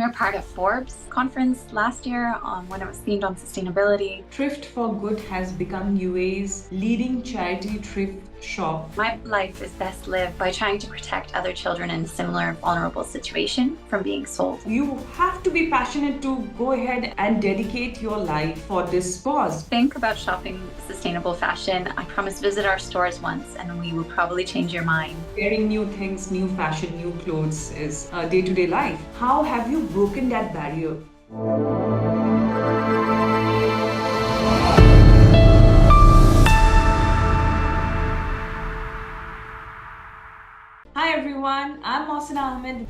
a part of Forbes conference last year when it was themed on sustainability. Thrift for Good has become UAE's leading charity thrift shop. My life is best lived by trying to protect other children in a similar vulnerable situation from being sold. You have to be passionate to go ahead and dedicate your life for this cause. Think about shopping sustainable fashion. I promise visit our stores once and we will probably change your mind. Wearing new things, new fashion, new clothes is day-to-day life. How have you broken that barrier? Hi everyone, I'm Mohsinaa Ahmad.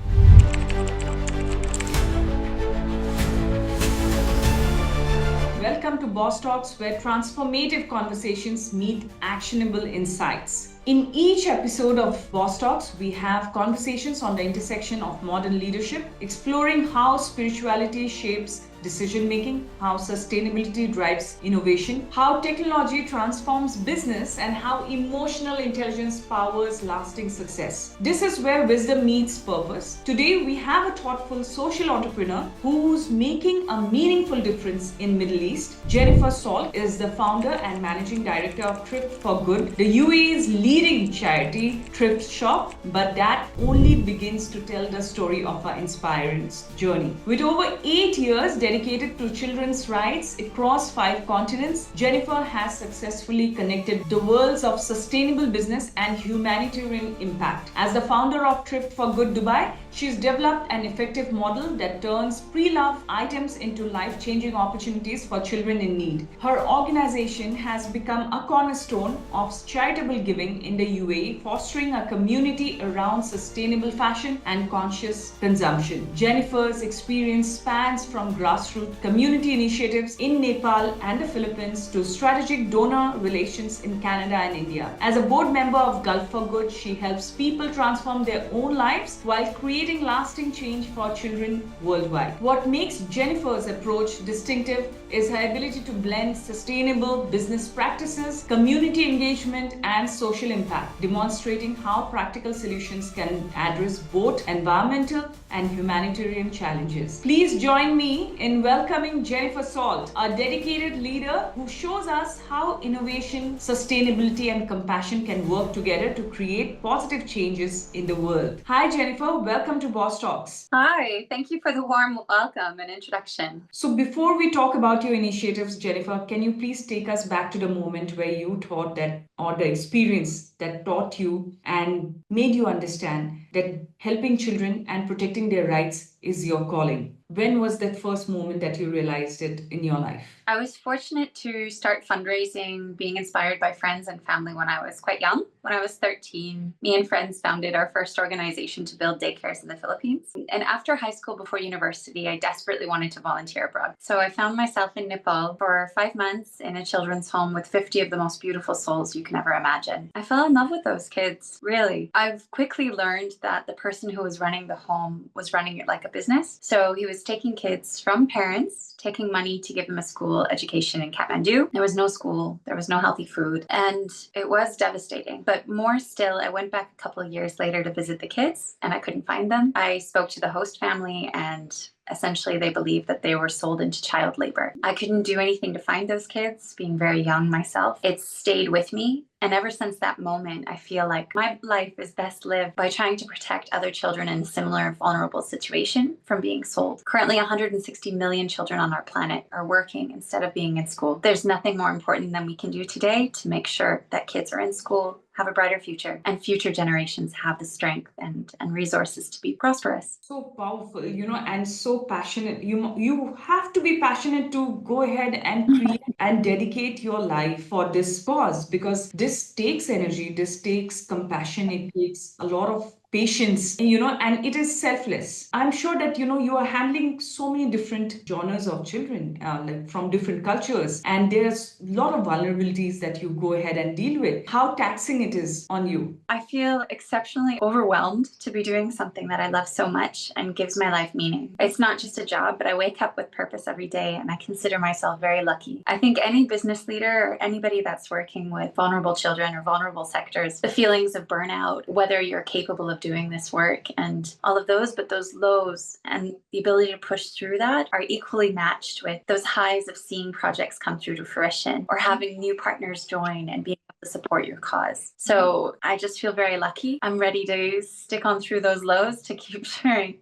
Welcome to Boss Talks, where transformative conversations meet actionable insights. In each episode of Boss Talks, we have conversations on the intersection of modern leadership, exploring how spirituality shapes decision-making, how sustainability drives innovation, how technology transforms business, and how emotional intelligence powers lasting success. This is where wisdom meets purpose. Today, we have a thoughtful social entrepreneur who's making a meaningful difference in Middle East. Jennifer Sault is the founder and managing director of Thrift for Good, the UAE's leading charity thrift shop, but that only begins to tell the story of her inspiring journey. With over 8 years dedicated to children's rights across 5 continents, Jennifer has successfully connected the worlds of sustainable business and humanitarian impact. As the founder of Thrift for Good Dubai, she's developed an effective model that turns pre-loved items into life-changing opportunities for children in need. Her organization has become a cornerstone of charitable giving in the UAE, fostering a community around sustainable fashion and conscious consumption. Jennifer's experience spans from grassroots community initiatives in Nepal and the Philippines to strategic donor relations in Canada and India. As a board member of Gulf for Good, she helps people transform their own lives while creating lasting change for children worldwide. What makes Jennifer's approach distinctive is her ability to blend sustainable business practices, community engagement, and social impact, demonstrating how practical solutions can address both environmental and humanitarian challenges. Please join me in welcoming Jennifer Sault, a dedicated leader who shows us how innovation, sustainability, and compassion can work together to create positive changes in the world. Hi, Jennifer. Welcome to Boss Talks. Hi, thank you for the warm welcome and introduction. So before we talk about your initiatives, Jennifer, can you please take us back to the moment where you thought that, or the experience that taught you and made you understand that helping children and protecting their rights is your calling? When was that first moment that you realized it in your life? I was fortunate to start fundraising, being inspired by friends and family when I was quite young. When I was 13, me and friends founded our first organization to build daycares in the Philippines. And after high school, before university, I desperately wanted to volunteer abroad. So I found myself in Nepal for 5 months in a children's home with 50 of the most beautiful souls you can ever imagine. I fell in love with those kids, really. I've quickly learned that the person who was running the home was running it like a business. So he was taking kids from parents, taking money to give them a school education in Kathmandu. There was no school, there was no healthy food, and it was devastating. But more still, I went back a couple of years later to visit the kids and I couldn't find them. I spoke to the host family and essentially they believed that they were sold into child labor. I couldn't do anything to find those kids, being very young myself. It stayed with me. And ever since that moment, I feel like my life is best lived by trying to protect other children in a similar vulnerable situation from being sold. Currently, 160 million children on our planet are working instead of being in school. There's nothing more important than we can do today to make sure that kids are in school, have a brighter future, and future generations have the strength and resources to be prosperous. So powerful, and so passionate. You have to be passionate to go ahead and create and dedicate your life for this cause, because this takes energy, this takes compassion, it takes a lot of patience, and it is selfless. I'm sure that, you are handling so many different genres of children, like from different cultures, and there's a lot of vulnerabilities that you go ahead and deal with. How taxing it is on you? I feel exceptionally overwhelmed to be doing something that I love so much and gives my life meaning. It's not just a job, but I wake up with purpose every day, and I consider myself very lucky. I think any business leader or anybody that's working with vulnerable children or vulnerable sectors, the feelings of burnout, whether you're capable of love doing this work and all of those, but those lows and the ability to push through that are equally matched with those highs of seeing projects come through to fruition or having new partners join and being able to support your cause. So I just feel very lucky. I'm ready to stick on through those lows to keep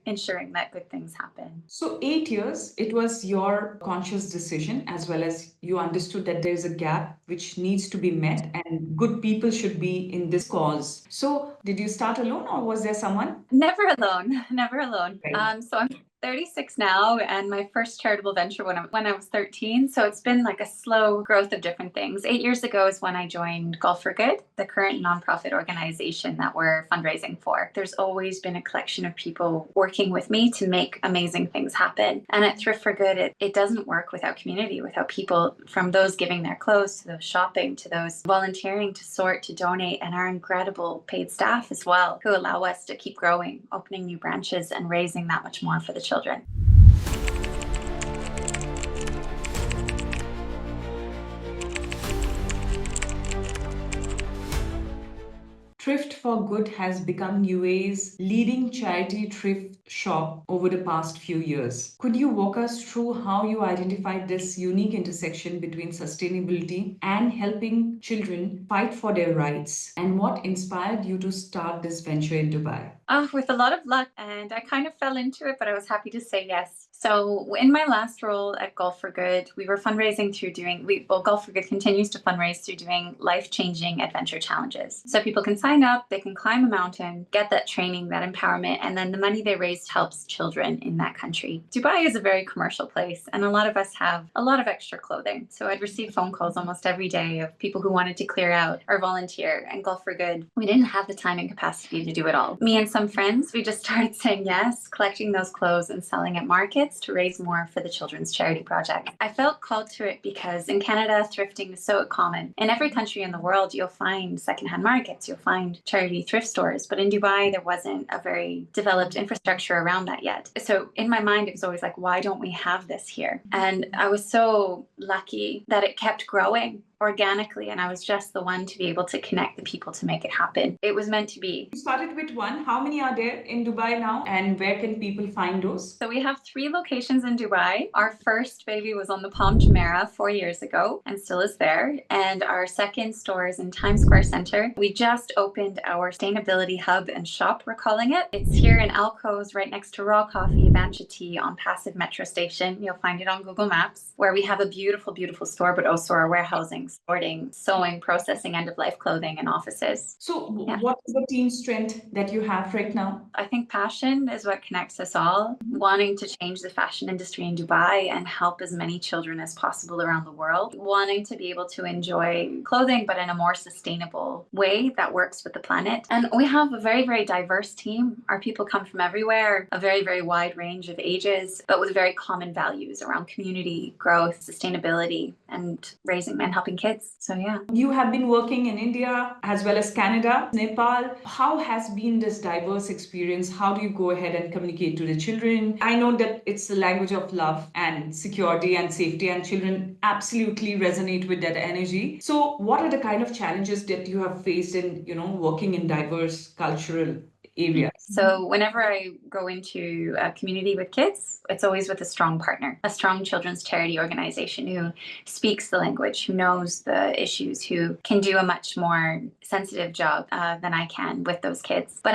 ensuring that good things happen. So 8 years, it was your conscious decision, as well as you understood that there is a gap which needs to be met and good people should be in this cause. So did you start alone or was there someone? Never alone, never alone. Right. So I'm 36 now, and my first charitable venture when I was 13. So it's been like a slow growth of different things. 8 years ago is when I joined Golf for Good, the current nonprofit organization that we're fundraising for. There's always been a collection of people working with me to make amazing things happen. And at Thrift for Good, it doesn't work without community, without people, from those giving their clothes to those shopping to those volunteering to sort to donate, and our incredible paid staff as well, who allow us to keep growing, opening new branches and raising that much more for the children. Thrift for Good has become UAE's leading charity thrift shop over the past few years. Could you walk us through how you identified this unique intersection between sustainability and helping children fight for their rights, and what inspired you to start this venture in Dubai? With a lot of luck, and I kind of fell into it, but I was happy to say yes. So in my last role at Golf for Good, we were fundraising through Golf for Good continues to fundraise through doing life-changing adventure challenges. So people can sign up, they can climb a mountain, get that training, that empowerment, and then the money they raised helps children in that country. Dubai is a very commercial place, and a lot of us have a lot of extra clothing. So I'd receive phone calls almost every day of people who wanted to clear out or volunteer. And Golf for Good, we didn't have the time and capacity to do it all. Me and some friends, we just started saying yes, collecting those clothes and selling at markets to raise more for the children's charity project. I felt called to it because in Canada, thrifting is so common. In every country in the world, you'll find secondhand markets, you'll find charity thrift stores, but in Dubai, there wasn't a very developed infrastructure around that yet. So in my mind, it was always like, why don't we have this here? And I was so lucky that it kept growing organically, and I was just the one to be able to connect the people to make it happen. It was meant to be. You started with one. How many are there in Dubai now, and where can people find those? So we have 3 locations in Dubai. Our first baby was on the Palm Jumeirah 4 years ago and still is there. And our second store is in Times Square Center. We just opened our sustainability hub and shop, we're calling it. It's here in Alco's, right next to Raw Coffee, Avancha Tea on Passive Metro Station. You'll find it on Google Maps, where we have a beautiful, beautiful store, but also our warehousing, sorting, sewing, processing, end-of-life clothing, and offices. So what is the team strength that you have right now? I think passion is what connects us all. Wanting to change the fashion industry in Dubai and help as many children as possible around the world. Wanting to be able to enjoy clothing, but in a more sustainable way that works with the planet. And we have a very, very diverse team. Our people come from everywhere, a very, very wide range of ages, but with very common values around community, growth, sustainability, and raising and helping kids. So yeah. You have been working in India as well as Canada, Nepal. How has been this diverse experience? How do you go ahead and communicate to the children? I know that it's the language of love and security and safety, and children absolutely resonate with that energy. So what are the kind of challenges that you have faced in, working in diverse cultural areas? So whenever I go into a community with kids, it's always with a strong partner, a strong children's charity organization who speaks the language, who knows the issues, who can do a much more sensitive job than I can with those kids. But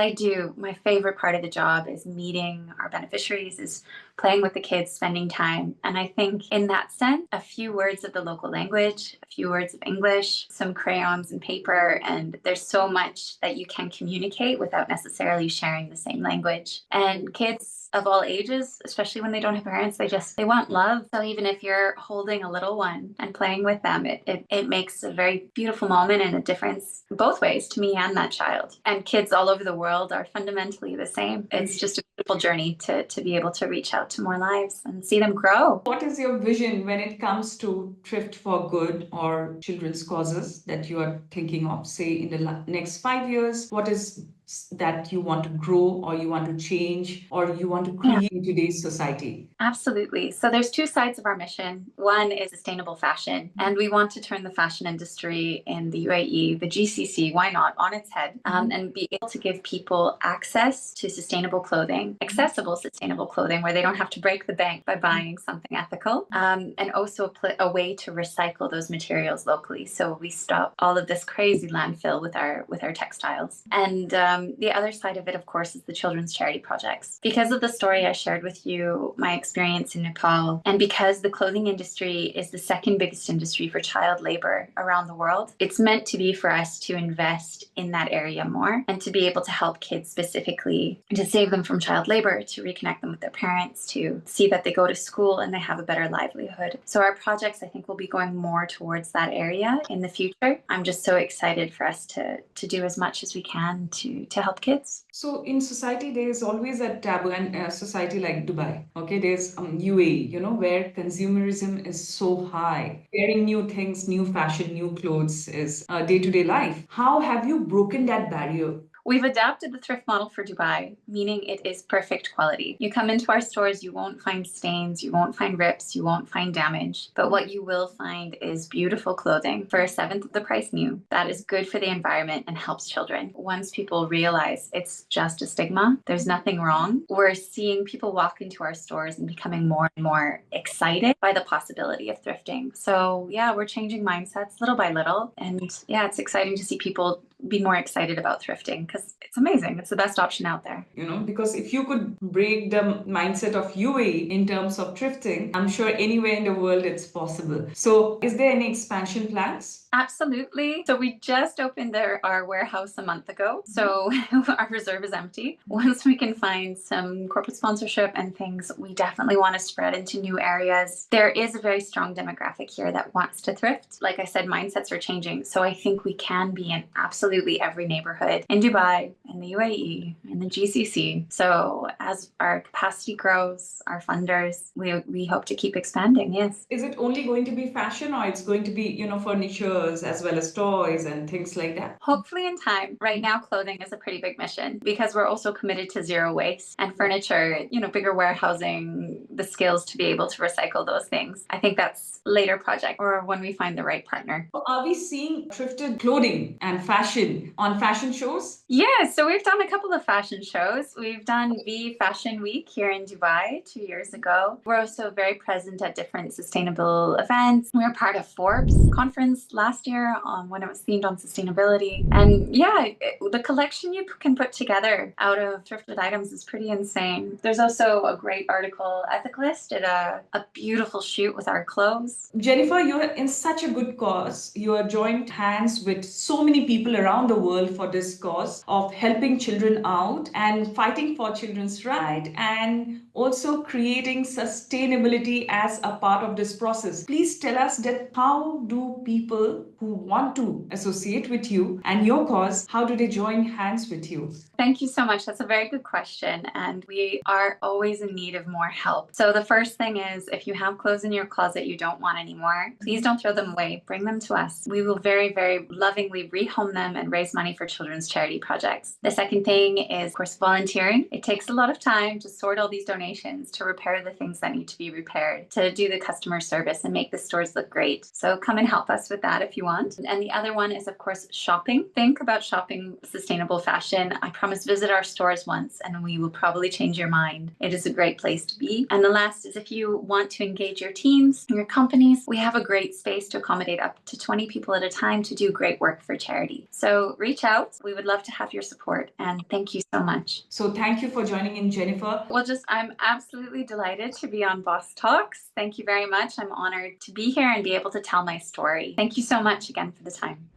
my favorite part of the job is meeting our beneficiaries, is playing with the kids, spending time. And I think in that sense, a few words of the local language, a few words of English, some crayons and paper, and there's so much that you can communicate without necessarily sharing the same language. And kids of all ages, especially when they don't have parents, they want love. So even if you're holding a little one and playing with them, it makes a very beautiful moment and a difference both ways to me and that child. And kids all over the world are fundamentally the same. It's just a beautiful journey to be able to reach out to more lives and see them grow. What is your vision when it comes to Thrift for Good or children's causes that you are thinking of, say, in the next 5 years? What is that you want to grow or you want to change or you want to Yeah. create in today's society? Absolutely. So there's two sides of our mission. One is sustainable fashion, and we want to turn the fashion industry in the UAE, the GCC, why not, on its head, and be able to give people access to sustainable clothing, accessible sustainable clothing, where they don't have to break the bank by buying something ethical, and also a way to recycle those materials locally. So we stop all of this crazy landfill with our textiles. And the other side of it, of course, is the children's charity projects. Because of the story I shared with you, my experience in Nepal, and because the clothing industry is the second biggest industry for child labor around the world, it's meant to be for us to invest in that area more and to be able to help kids specifically, to save them from child labor, to reconnect them with their parents, to see that they go to school and they have a better livelihood. So our projects, I think, will be going more towards that area in the future. I'm just so excited for us to do as much as we can to help kids. So in society, there is always a taboo, and a society like Dubai, okay, there's UAE, where consumerism is so high. Wearing new things, new fashion, new clothes is day-to-day life. How have you broken that barrier? We've adapted the thrift model for Dubai, meaning it is perfect quality. You come into our stores, you won't find stains, you won't find rips, you won't find damage. But what you will find is beautiful clothing for a seventh of the price new. That is good for the environment and helps children. Once people realize it's just a stigma, there's nothing wrong, we're seeing people walk into our stores and becoming more and more excited by the possibility of thrifting. So yeah, we're changing mindsets little by little. And yeah, it's exciting to see people be more excited about thrifting because it's amazing. It's the best option out there. Because if you could break the mindset of UAE in terms of thrifting, I'm sure anywhere in the world it's possible. So is there any expansion plans? Absolutely. So we just opened our warehouse a month ago. So our reserve is empty. Once we can find some corporate sponsorship and things, we definitely want to spread into new areas. There is a very strong demographic here that wants to thrift. Like I said, mindsets are changing. So I think we can be in absolutely every neighborhood in Dubai, in the UAE, in the GCC. So as our capacity grows, our funders, we hope to keep expanding. Yes. Is it only going to be fashion, or it's going to be, furniture as well as toys and things like that? Hopefully in time. Right now, clothing is a pretty big mission because we're also committed to zero waste and furniture, bigger warehousing, the skills to be able to recycle those things. I think that's later project or when we find the right partner. Are we seeing thrifted clothing and fashion on fashion shows? Yeah, so we've done a couple of fashion shows. We've done V Fashion Week here in Dubai 2 years ago. We're also very present at different sustainable events. We were part of Forbes conference last year when it was themed on sustainability. And yeah, the collection you can put together out of thrifted items is pretty insane. There's also a great article. Ethicalist did a beautiful shoot with our clothes. Jennifer, you're in such a good cause. You are joined hands with so many people around the world for this cause of helping children out and fighting for children's rights and also creating sustainability as a part of this process. Please tell us that how do people who want to associate with you and your cause, how do they join hands with you? Thank you so much. That's a very good question. And we are always in need of more help. So the first thing is if you have clothes in your closet you don't want anymore, please don't throw them away. Bring them to us. We will very, very lovingly rehome them and raise money for children's charity projects. The second thing is, of course, volunteering. It takes a lot of time to sort all these donations, to repair the things that need to be repaired, to do the customer service and make the stores look great. So come and help us with that if you want. And the other one is, of course, shopping. Think about shopping sustainable fashion. I promise visit our stores once and we will probably change your mind. It is a great place to be. And the last is if you want to engage your teams, your companies, we have a great space to accommodate up to 20 people at a time to do great work for charity. So reach out. We would love to have your support and thank you so much. So thank you for joining in, Jennifer. Well, I'm absolutely delighted to be on Boss Talks. Thank you very much. I'm honored to be here and be able to tell my story. Thank you so much again for the time.